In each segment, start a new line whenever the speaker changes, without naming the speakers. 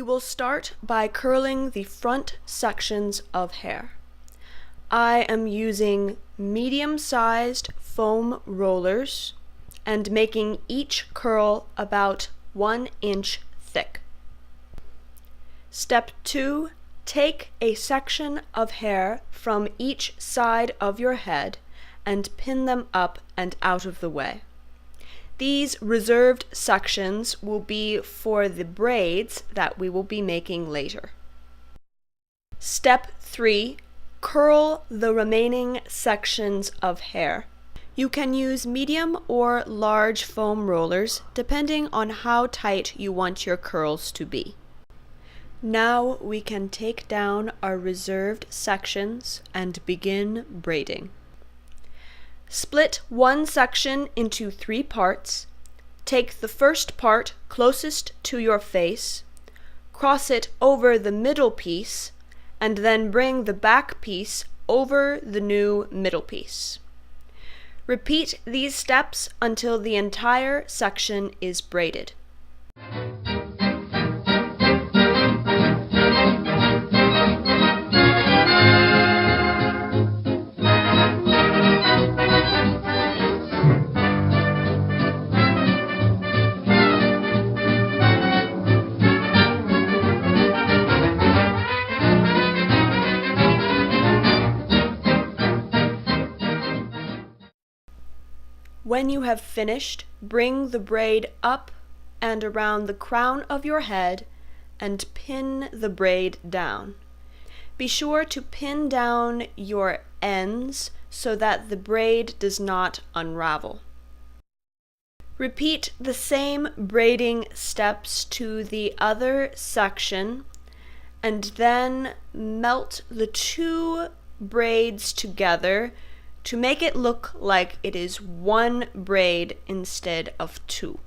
will start by curling the front sections of hair. I am using medium-sized foam rollers and making each curl about 1 inch thick. Step 2. Take a section of hair from each side of your head and pin them up and out of the way. These reserved sections will be for the braids that we will be making later. Step 3. Curl the remaining sections of hair. You can use medium or large foam rollers depending on how tight you want your curls to be. Now we can take down our reserved sections and begin braiding. Split one section into 3 parts. Take the first part closest to your face, cross it over the middle piece, and then bring the back piece over the new middle piece. Repeat these steps until the entire section is braided. When you have finished, bring the braid up and around the crown of your head and pin the braid down. Be sure to pin down your ends so that the braid does not unravel. Repeat the same braiding steps to the other section and then melt the 2 braids together to make it look like it is 1 braid instead of 2.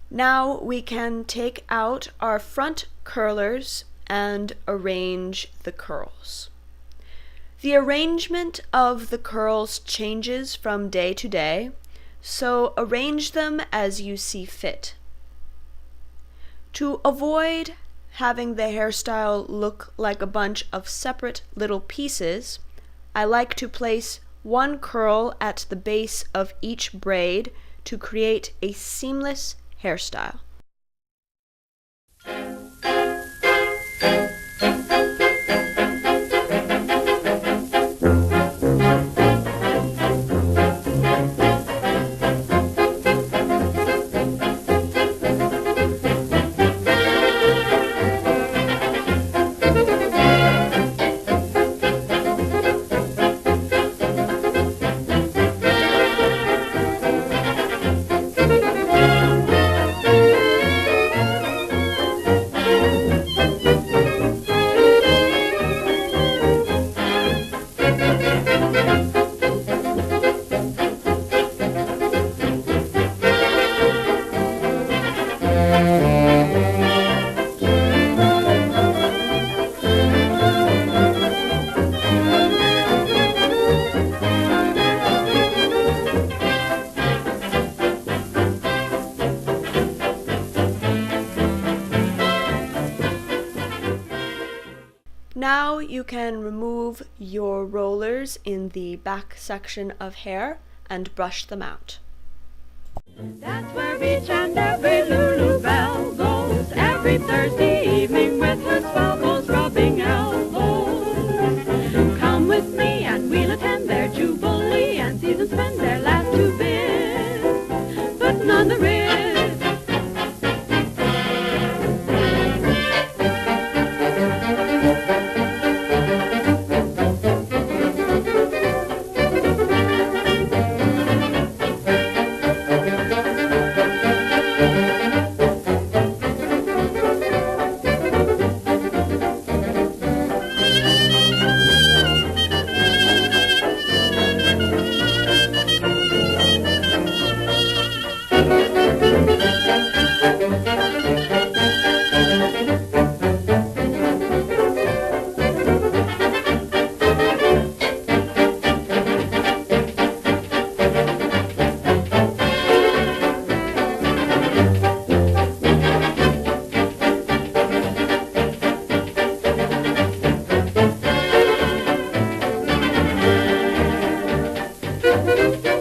Now we can take out our front curlers and arrange the curls. The arrangement of the curls changes from day to day, so arrange them as you see fit. To avoid having the hairstyle look like a bunch of separate little pieces, I like to place 1 curl at the base of each braid to create a seamless hairstyle. Now you can remove your rollers in the back section of hair and brush them out.
That's where each and every Lulu Belle goes every Thursday evening with her swell goes rubbing elbows. Come with me and we'll attend their jubilee and see them spend their last 2 bits, putting on the wrist. Bell.